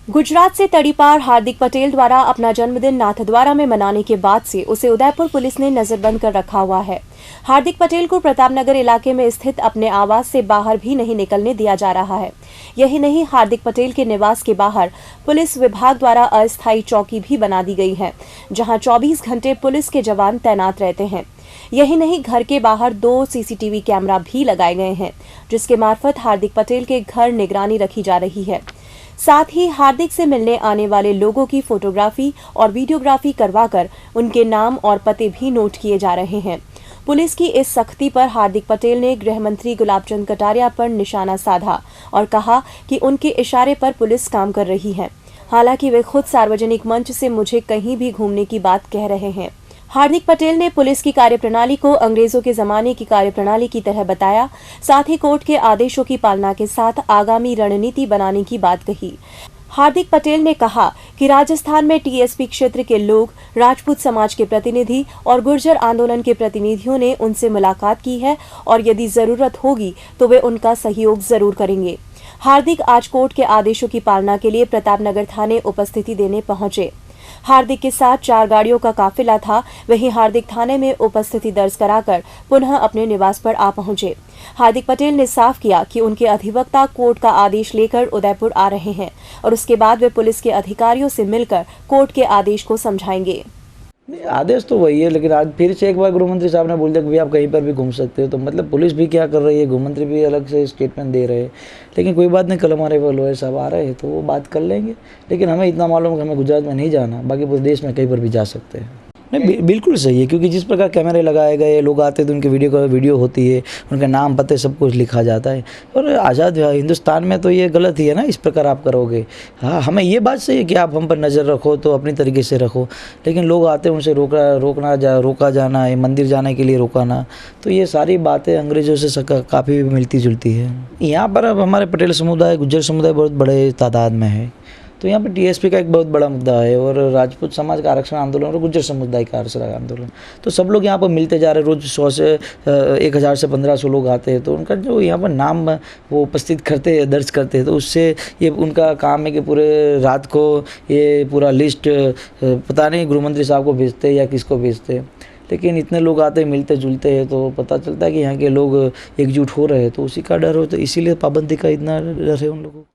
गुजरात से तड़ीपार हार्दिक पटेल द्वारा अपना जन्मदिन नाथद्वारा में मनाने के बाद से उसे उदयपुर पुलिस ने नजरबंद कर रखा हुआ है। हार्दिक पटेल को प्रतापनगर इलाके में स्थित अपने आवास से बाहर भी नहीं निकलने दिया जा रहा है। यही नहीं, हार्दिक पटेल के निवास के बाहर पुलिस विभाग द्वारा अस्थायी चौकी भी बना दी गई है, जहां 24 घंटे पुलिस के जवान तैनात रहते हैं। यही नहीं, घर के बाहर 2 सीसीटीवी कैमरा भी लगाए गए हैं, जिसके मार्फत हार्दिक पटेल के घर निगरानी रखी जा रही है। साथ ही हार्दिक से मिलने आने वाले लोगों की फोटोग्राफी और वीडियोग्राफी करवाकर उनके नाम और पते भी नोट किए जा रहे हैं। पुलिस की इस सख्ती पर हार्दिक पटेल ने गृह मंत्री गुलाबचंद कटारिया पर निशाना साधा और कहा कि उनके इशारे पर पुलिस काम कर रही है। हालांकि वे खुद सार्वजनिक मंच से मुझे कहीं भी घूमने की बात कह रहे हैं। हार्दिक पटेल ने पुलिस की कार्यप्रणाली को अंग्रेजों के जमाने की कार्यप्रणाली की तरह बताया। साथ ही कोर्ट के आदेशों की पालना के साथ आगामी रणनीति बनाने की बात कही। हार्दिक पटेल ने कहा कि राजस्थान में टीएसपी क्षेत्र के लोग, राजपूत समाज के प्रतिनिधि और गुर्जर आंदोलन के प्रतिनिधियों ने उनसे मुलाकात की है और यदि जरूरत होगी तो वे उनका सहयोग जरूर करेंगे। हार्दिक आज कोर्ट के आदेशों की पालना के लिए प्रतापनगर थाने उपस्थिति देने पहुंचे। हार्दिक के साथ 4 गाड़ियों का काफिला था। वहीं हार्दिक थाने में उपस्थिति दर्ज कराकर पुनः अपने निवास पर आ पहुंचे। हार्दिक पटेल ने साफ किया कि उनके अधिवक्ता कोर्ट का आदेश लेकर उदयपुर आ रहे हैं और उसके बाद वे पुलिस के अधिकारियों से मिलकर कोर्ट के आदेश को समझाएंगे। नहीं, आदेश तो वही है, लेकिन आज फिर से एक बार गृह मंत्री साहब ने बोल दिया कि भाई आप कहीं पर भी घूम सकते हो। तो मतलब पुलिस भी क्या कर रही है, गृह मंत्री भी अलग से स्टेटमेंट दे रहे हैं। लेकिन कोई बात नहीं, कल हमारे वो लोअर साहब आ रहे हैं तो वो बात कर लेंगे। लेकिन हमें इतना मालूम है कि हमें गुजरात में नहीं जाना, बाकी पूरे देश में कहीं पर भी जा सकते हैं। नहीं, बिल्कुल सही है, क्योंकि जिस प्रकार कैमरे लगाए गए, लोग आते तो उनकी वीडियो होती है, उनके नाम पते सब कुछ लिखा जाता है। और आज़ाद हिंदुस्तान में तो ये गलत ही है ना, इस प्रकार आप करोगे। हाँ, हमें ये बात सही है कि आप हम पर नज़र रखो तो अपनी तरीके से रखो, लेकिन लोग आते हैं उनसे रोका जाना है, मंदिर जाने के लिए रोकाना, तो ये सारी बातें अंग्रेज़ों से काफ़ी मिलती जुलती है। यहाँ पर अब हमारे पटेल समुदाय, गुज्जर समुदाय बहुत बड़े तादाद में है, तो यहाँ पर टीएसपी का एक बहुत बड़ा मुद्दा है और राजपूत समाज का आरक्षण आंदोलन और गुज्जर समुदाय का आरक्षण आंदोलन। तो सब लोग यहाँ पर मिलते जा रहे हैं। रोज़ 100 से 1000 से 1500 लोग आते हैं, तो उनका जो यहाँ पर नाम वो उपस्थित करते हैं, दर्ज करते हैं, तो उससे ये उनका काम है कि पूरे रात को ये पूरा लिस्ट पता नहीं गृह मंत्री साहब को भेजते हैं या किसको भेजते हैं। लेकिन इतने लोग आते हैं, मिलते जुलते हैं, तो पता चलता है कि यहाँ के लोग एकजुट हो रहे हैं, तो उसी का डर हो, तो इसीलिए पाबंदी का इतना डर है उन लोगों को।